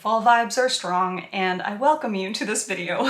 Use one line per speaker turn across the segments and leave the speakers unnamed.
fall vibes are strong and I welcome you to this video.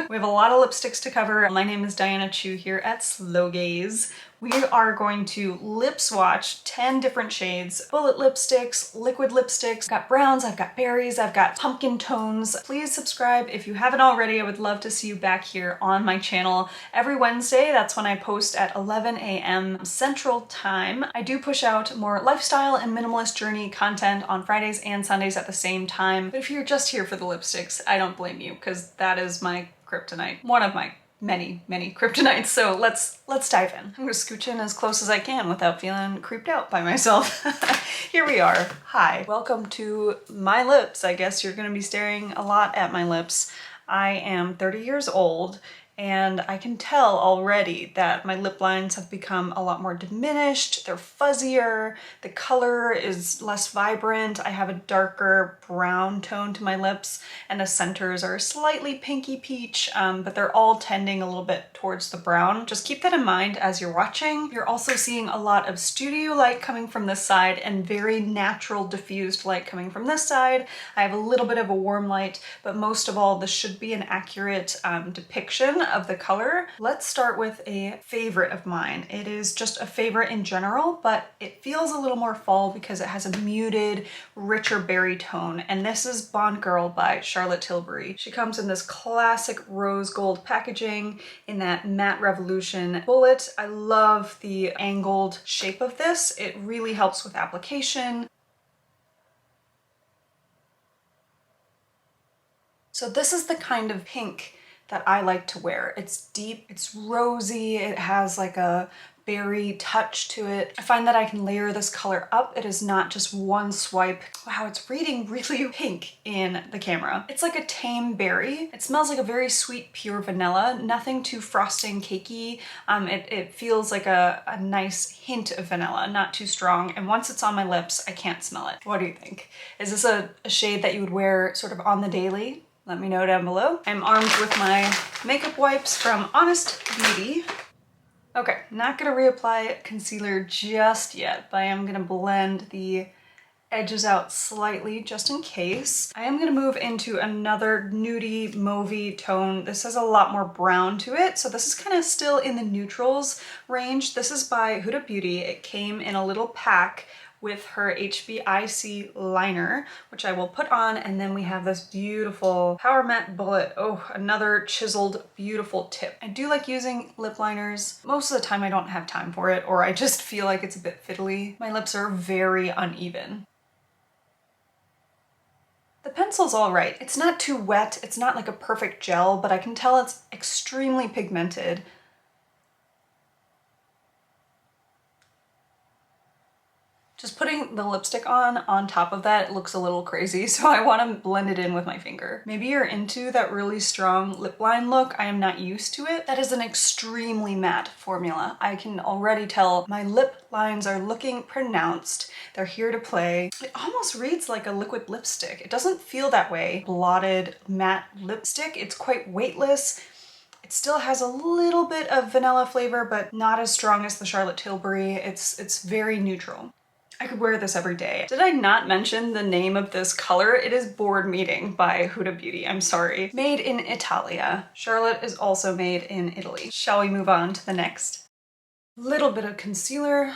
We have a lot of lipsticks to cover. My name is Diana Chu here at Slow Gaze. We are going to lip swatch 10 different shades. Bullet lipsticks, liquid lipsticks. I've got browns, I've got berries, I've got pumpkin tones. Please subscribe if you haven't already. I would love to see you back here on my channel every Wednesday. That's when I post at 11 a.m. Central Time. I do push out more lifestyle and minimalist journey content on Fridays and Sundays at the same time. But if you're just here for the lipsticks, I don't blame you because that is my kryptonite. One of my many kryptonites. So let's dive in. I'm gonna scooch in as close as I can without feeling creeped out by myself. Here we are. Hi, welcome to my lips. I guess you're gonna be staring a lot at my lips. I am 30 years old and I can tell already that my lip lines have become a lot more diminished. They're fuzzier. The color is less vibrant. I have a darker brown tone to my lips and the centers are slightly pinky peach, but they're all tending a little bit towards the brown. Just keep that in mind as you're watching. You're also seeing a lot of studio light coming from this side and very natural diffused light coming from this side. I have a little bit of a warm light, but most of all, this should be an accurate depiction of the color. Let's start with a favorite of mine. It is just a favorite in general, but it feels a little more fall because it has a muted, richer berry tone. And this is Bond Girl by Charlotte Tilbury. She comes in this classic rose gold packaging in that matte revolution bullet. I love the angled shape of this. It really helps with application. So this is the kind of pink that I like to wear. It's deep, it's rosy, it has like a berry touch to it. I find that I can layer this color up. It is not just one swipe. Wow, it's reading really pink in the camera. It's like a tame berry. It smells like a very sweet, pure vanilla, nothing too frosting, cakey. It feels like a nice hint of vanilla, not too strong. And once it's on my lips, I can't smell it. What do you think? Is this a shade that you would wear sort of on the daily? Let me know down below. I'm armed with my makeup wipes from Honest Beauty. Okay, not gonna reapply concealer just yet, but I am gonna blend the edges out slightly just in case. I am gonna move into another nudie mauvey tone. This has a lot more brown to it, so this is kind of still in the neutrals range. This is by Huda Beauty. It came in a little pack with her H.B.I.C liner, which I will put on, and then we have this beautiful Power Matte Bullet. Oh, another chiseled, beautiful tip. I do like using lip liners. Most of the time I don't have time for it, or I just feel like it's a bit fiddly. My lips are very uneven. The pencil's all right. It's not too wet, it's not like a perfect gel, but I can tell it's extremely pigmented. Just putting the lipstick on top of that, it looks a little crazy, so I want to blend it in with my finger. Maybe you're into that really strong lip line look. I am not used to it. That is an extremely matte formula. I can already tell my lip lines are looking pronounced. They're here to play. It almost reads like a liquid lipstick. It doesn't feel that way. Blotted matte lipstick. It's quite weightless. It still has a little bit of vanilla flavor, but not as strong as the Charlotte Tilbury. It's very neutral. I could wear this every day. Did I not mention the name of this color? It is Board Meeting by Huda Beauty. I'm sorry. Made in Italia. Charlotte is also made in Italy. Shall we move on to the next? Little bit of concealer.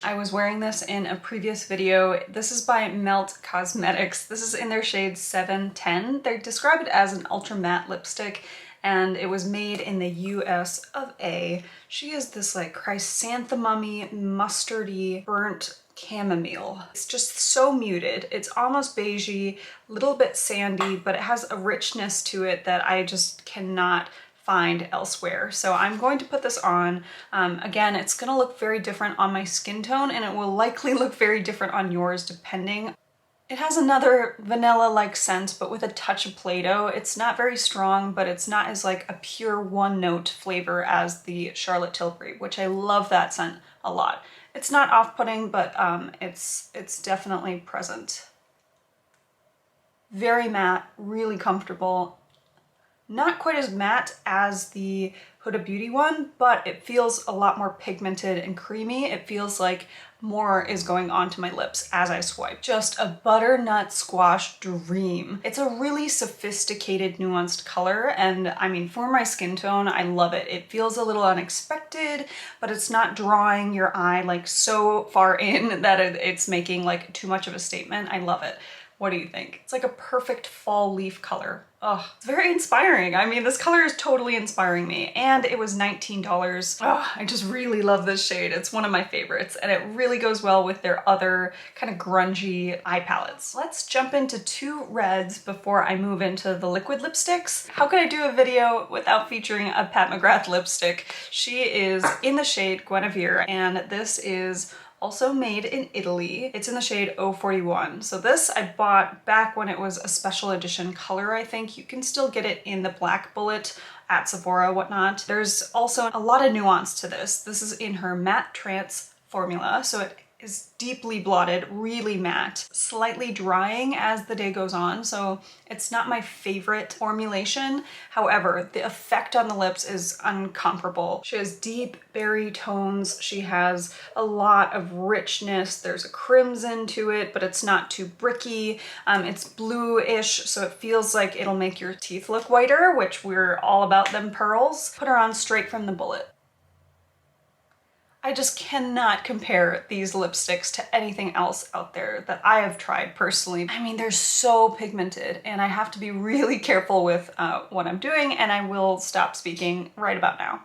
I was wearing this in a previous video. This is by Melt Cosmetics. This is in their shade 710. They describe it as an ultra matte lipstick, and it was made in the US of A. She is this like chrysanthemum-y, mustardy, burnt chamomile. It's just so muted. It's almost beigey, a little bit sandy, but it has a richness to it that I just cannot find elsewhere. So I'm going to put this on. Again, it's gonna look very different on my skin tone, and it will likely look very different on yours depending. It has another vanilla-like scent, but with a touch of Play-Doh. It's not very strong, but it's not as like a pure one-note flavor as the Charlotte Tilbury, which I love that scent a lot. It's not off-putting, but it's definitely present. Very matte, really comfortable. Not quite as matte as the Huda Beauty one, but it feels a lot more pigmented and creamy. It feels like more is going onto my lips as I swipe. Just a butternut squash dream. It's a really sophisticated, nuanced color, and I mean, for my skin tone, I love it. It feels a little unexpected, but it's not drawing your eye like so far in that it's making like too much of a statement. I love it. What do you think? It's like a perfect fall leaf color. Oh, it's very inspiring. I mean, this color is totally inspiring me, and it was $19. Oh, I just really love this shade. It's one of my favorites, and it really goes well with their other kind of grungy eye palettes. Let's jump into two reds before I move into the liquid lipsticks. How could I do a video without featuring a Pat McGrath lipstick? She is in the shade Guinevere, and this is also made in Italy. It's in the shade 041. So this I bought back when it was a special edition color, I think. You can still get it in the black bullet at Sephora, whatnot. There's also a lot of nuance to this. This is in her MatteTrance formula, so it is deeply blotted, really matte, slightly drying as the day goes on, so it's not my favorite formulation. However, the effect on the lips is uncomparable. She has deep berry tones, she has a lot of richness, there's a crimson to it, but it's not too bricky. It's bluish, so it feels like it'll make your teeth look whiter, which we're all about them pearls. Put her on straight from the bullet. I just cannot compare these lipsticks to anything else out there that I have tried personally. I mean, they're so pigmented, and I have to be really careful with what I'm doing, and I will stop speaking right about now.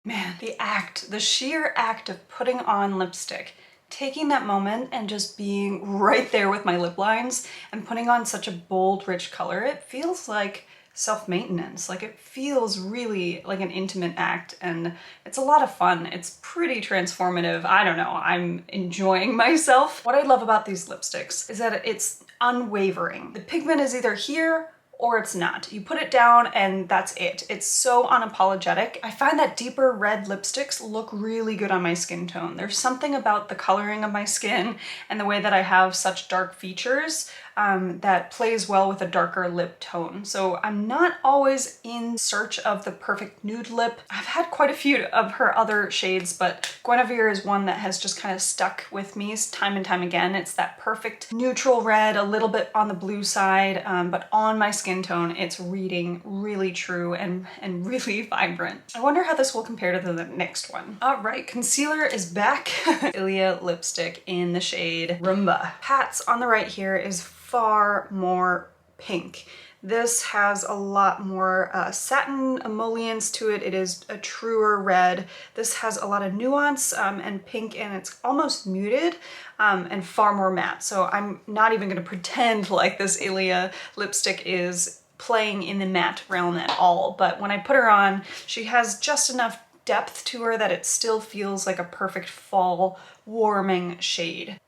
Man, the sheer act of putting on lipstick, taking that moment and just being right there with my lip lines and putting on such a bold, rich color, it feels like self-maintenance. Like, it feels really like an intimate act, and it's a lot of fun. It's pretty transformative. I don't know, I'm enjoying myself. What I love about these lipsticks is that it's unwavering. The pigment is either here or it's not. You put it down and that's it. It's so unapologetic. I find that deeper red lipsticks look really good on my skin tone. There's something about the coloring of my skin and the way that I have such dark features that plays well with a darker lip tone. So I'm not always in search of the perfect nude lip. I've had quite a few of her other shades, but Guinevere is one that has just kind of stuck with me time and time again. It's that perfect neutral red, a little bit on the blue side, but on my skin tone, it's reading really true and really vibrant. I wonder how this will compare to the next one. All right, concealer is back. Ilia lipstick in the shade Rumba. Pat's on the right here is far more pink. This has a lot more satin emollients to it. It is a truer red. This has a lot of nuance and pink, and it's almost muted and far more matte. So I'm not even gonna pretend like this Ilia lipstick is playing in the matte realm at all. But when I put her on, she has just enough depth to her that it still feels like a perfect fall warming shade.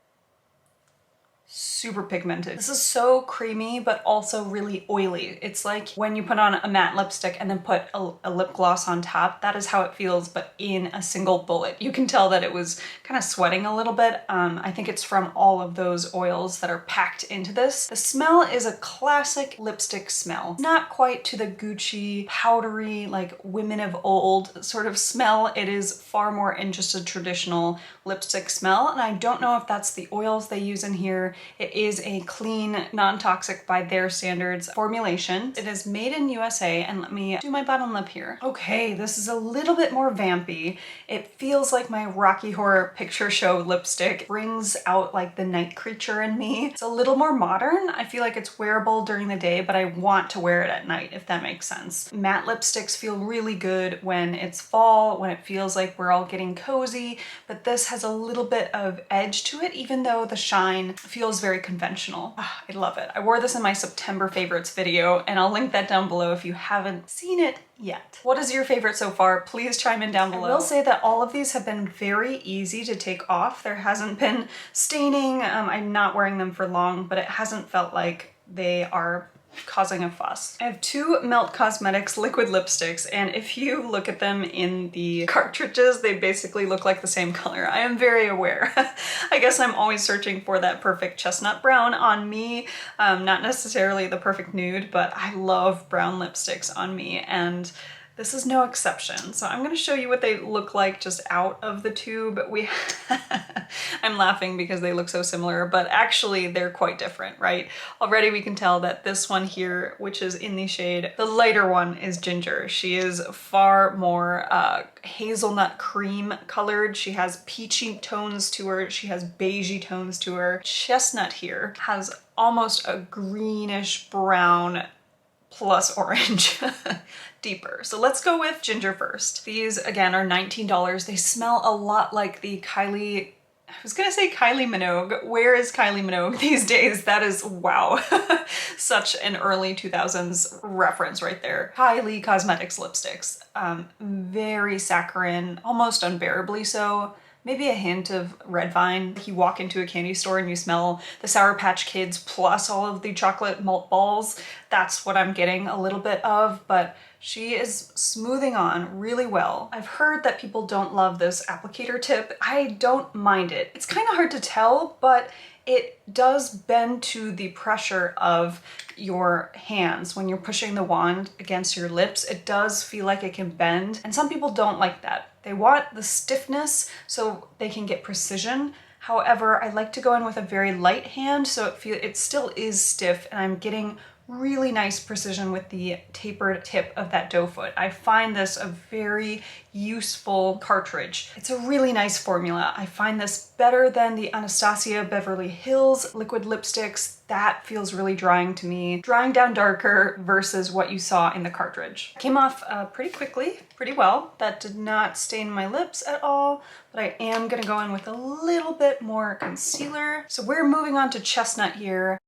Super pigmented. This is so creamy, but also really oily. It's like when you put on a matte lipstick and then put a lip gloss on top. That is how it feels, but in a single bullet. You can tell that it was kind of sweating a little bit. I think it's from all of those oils that are packed into this. The smell is a classic lipstick smell. Not quite to the Gucci, powdery, like women of old sort of smell. It is far more in just a traditional lipstick smell, and I don't know if that's the oils they use in here. It is a clean, non-toxic by their standards formulation. It is made in USA, and let me do my bottom lip here. Okay, this is a little bit more vampy. It feels like my Rocky Horror Picture Show lipstick brings out like the night creature in me. It's a little more modern. I feel like it's wearable during the day, but I want to wear it at night, if that makes sense. Matte lipsticks feel really good when it's fall, when it feels like we're all getting cozy, but this has a little bit of edge to it, even though the shine feels very conventional. Oh, I love it. I wore this in my September favorites video, and I'll link that down below if you haven't seen it yet. What is your favorite so far? Please chime in down below. I will say that all of these have been very easy to take off. There hasn't been staining. I'm not wearing them for long, but it hasn't felt like they are causing a fuss. I have two Melt Cosmetics liquid lipsticks, and if you look at them in the cartridges, they basically look like the same color. I am very aware. I guess I'm always searching for that perfect chestnut brown on me. Not necessarily the perfect nude, but I love brown lipsticks on me, and This is no exception. So I'm gonna show you what they look like just out of the tube. I'm laughing because they look so similar, but actually they're quite different, right? Already we can tell that this one here, which is in the shade, the lighter one is Ginger. She is far more hazelnut cream colored. She has peachy tones to her. She has beigey tones to her. Chestnut here has almost a greenish brown plus orange. Deeper. So let's go with Ginger first. These again are $19. They smell a lot like the Kylie, I was gonna say Kylie Minogue. Where is Kylie Minogue these days? That is, wow. Such an early 2000s reference right there. Kylie Cosmetics lipsticks. Very saccharine, almost unbearably so. Maybe a hint of red vine. You walk into a candy store and you smell the Sour Patch Kids plus all of the chocolate malt balls. That's what I'm getting a little bit of, but she is smoothing on really well. I've heard that people don't love this applicator tip. I don't mind it. It's kind of hard to tell, but it does bend to the pressure of your hands. When you're pushing the wand against your lips, it does feel like it can bend, and some people don't like that. They want the stiffness so they can get precision. However, I like to go in with a very light hand so it still is stiff, and I'm getting really nice precision with the tapered tip of that doe foot. I find this a very useful cartridge. It's a really nice formula. I find this better than the Anastasia Beverly Hills liquid lipsticks. That feels really drying to me. Drying down darker versus what you saw in the cartridge. Came off pretty quickly, pretty well. That did not stain my lips at all, but I am gonna go in with a little bit more concealer. So we're moving on to Chestnut here.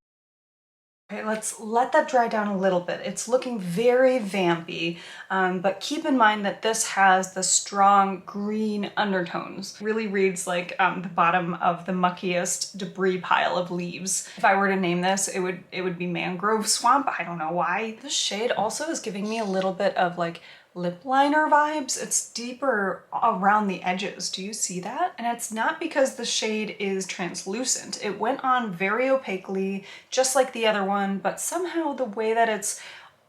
Okay, let's let that dry down a little bit. It's looking very vampy, but keep in mind that this has the strong green undertones. Really reads like the bottom of the muckiest debris pile of leaves. If I were to name this, it would be Mangrove Swamp. I don't know why. This shade also is giving me a little bit of like lip liner vibes. It's deeper around the edges. Do you see that? And it's not because the shade is translucent. It went on very opaquely, just like the other one, but somehow the way that it's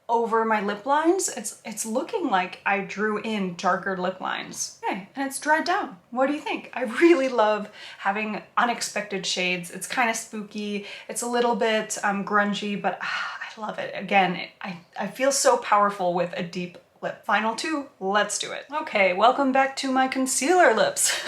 over my lip lines, it's looking like I drew in darker lip lines. Okay, and it's dried down. What do you think? I really love having unexpected shades. It's kind of spooky. It's a little bit grungy, but I love it. Again, I feel so powerful with a deep lip. Final two, let's do it. Okay, welcome back to my concealer lips.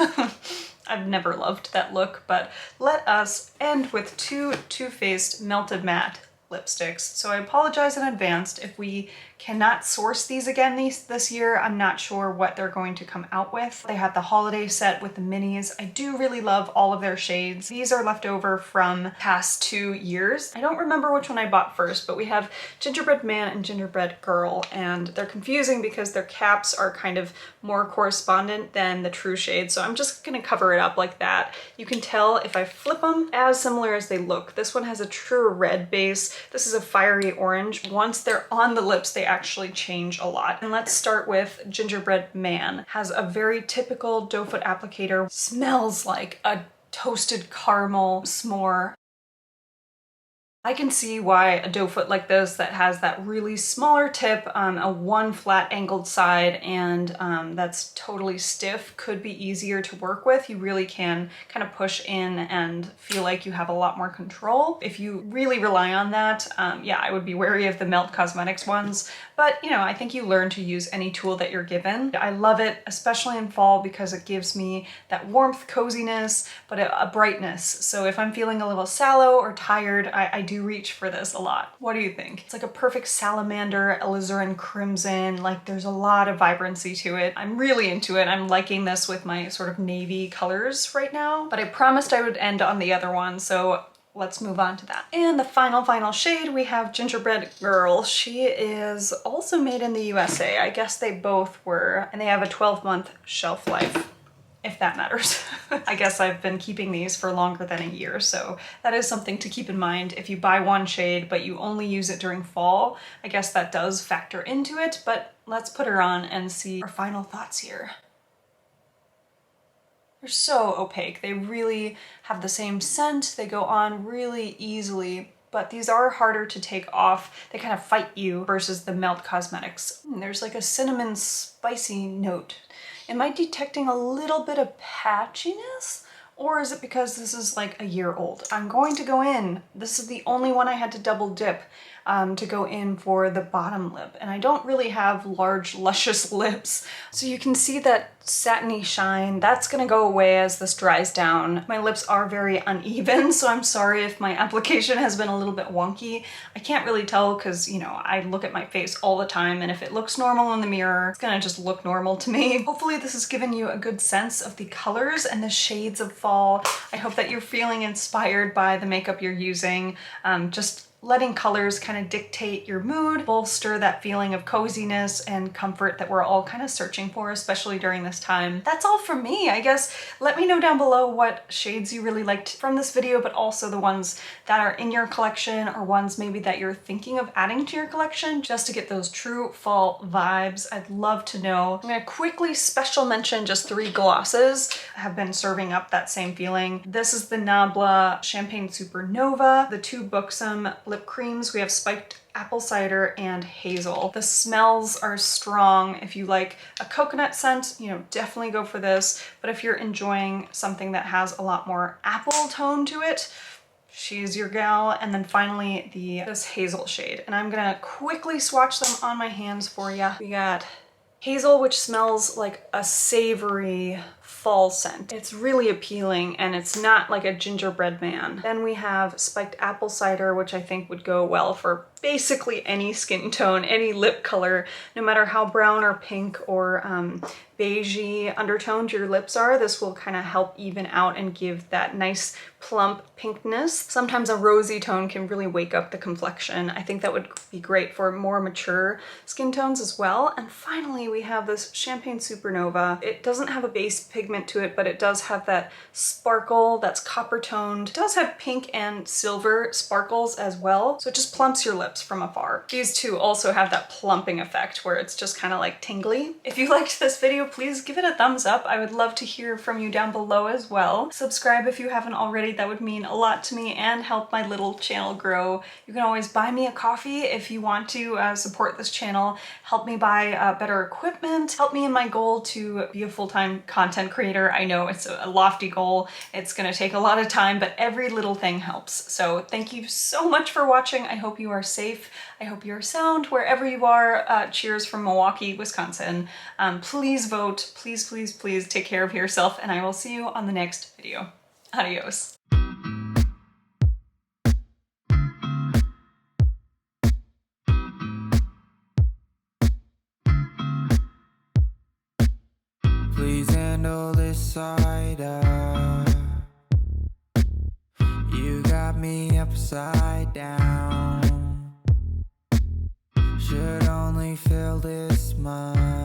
I've never loved that look, but let us end with two Too Faced Melted Matte lipsticks. So I apologize in advance if we cannot source these again this year. I'm not sure what they're going to come out with. They have the holiday set with the minis. I do really love all of their shades. These are left over from past 2 years. I don't remember which one I bought first, but we have Gingerbread Man and Gingerbread Girl, and they're confusing because their caps are kind of more correspondent than the true shade. So I'm just gonna cover it up like that. You can tell if I flip them as similar as they look. This one has a truer red base. This is a fiery orange. Once they're on the lips, they actually change a lot. And let's start with Gingerbread Man. Has a very typical doe foot applicator. Smells like a toasted caramel s'more. I can see why a doe foot like this that has that really smaller tip, a one flat angled side, and that's totally stiff could be easier to work with. You really can kind of push in and feel like you have a lot more control. If you really rely on that, yeah, I would be wary of the Melt Cosmetics ones. But you know, I think you learn to use any tool that you're given. I love it, especially in fall, because it gives me that warmth, coziness, but a brightness. So if I'm feeling a little sallow or tired, I do reach for this a lot. What do you think? It's like a perfect salamander, alizarin crimson, like there's a lot of vibrancy to it. I'm really into it. I'm liking this with my sort of navy colors right now, but I promised I would end on the other one, so let's move on to that. And the final shade, we have Gingerbread Girl. She is also made in the USA. I guess they both were, and they have a 12-month shelf life, if that matters. I guess I've been keeping these for longer than a year, so that is something to keep in mind. If you buy one shade, but you only use it during fall, I guess that does factor into it, but let's put her on and see our final thoughts here. They're so opaque. They really have the same scent. They go on really easily, but these are harder to take off. They kind of fight you versus the Melt Cosmetics. There's like a cinnamon spicy note. Am I detecting a little bit of patchiness? Or is it because this is like a year old? I'm going to go in. This is the only one I had to double dip to go in for the bottom lip. And I don't really have large, luscious lips. So you can see that satiny shine. That's gonna go away as this dries down. My lips are very uneven, so I'm sorry if my application has been a little bit wonky. I can't really tell because, you know, I look at my face all the time, and if it looks normal in the mirror, it's gonna just look normal to me. Hopefully this has given you a good sense of the colors and the shades of fall. I hope that you're feeling inspired by the makeup you're using. Just letting colors kind of dictate your mood, bolster that feeling of coziness and comfort that we're all kind of searching for, especially during this time. That's all from me, I guess. Let me know down below what shades you really liked from this video, but also the ones that are in your collection or ones maybe that you're thinking of adding to your collection just to get those true fall vibes. I'd love to know. I'm gonna quickly special mention just 3 glosses have been serving up that same feeling. This is the Nabla Champagne Supernova, the 2 Buxom lip creams. We have Spiked Apple Cider and Hazel. The smells are strong. If you like a coconut scent, you know, definitely go for this. But if you're enjoying something that has a lot more apple tone to it, she's your gal. And then finally this Hazel shade. And I'm gonna quickly swatch them on my hands for you. We got Hazel, which smells like a savory fall scent. It's really appealing and it's not like a gingerbread man. Then we have Spiked Apple Cider, which I think would go well for basically any skin tone, any lip color, no matter how brown or pink or beigey undertoned your lips are. This will kind of help even out and give that nice plump pinkness. Sometimes a rosy tone can really wake up the complexion. I think that would be great for more mature skin tones as well. And finally, we have this Champagne Supernova. It doesn't have a base pigment to it, but it does have that sparkle that's copper toned. It does have pink and silver sparkles as well, so it just plumps your lips from afar. These two also have that plumping effect where it's just kind of like tingly. If you liked this video, please give it a thumbs up. I would love to hear from you down below as well. Subscribe if you haven't already. That would mean a lot to me and help my little channel grow. You can always buy me a coffee if you want to support this channel, help me buy better equipment, help me in my goal to be a full-time content creator. I know it's a lofty goal. It's gonna take a lot of time, but every little thing helps. So thank you so much for watching. I hope you are safe. I hope you're sound wherever you are. Cheers from Milwaukee, Wisconsin. Please vote. Please, please, please take care of yourself, and I will see you on the next video. Adios.
Please handle this cider. You got me upside down. Should only fill this much.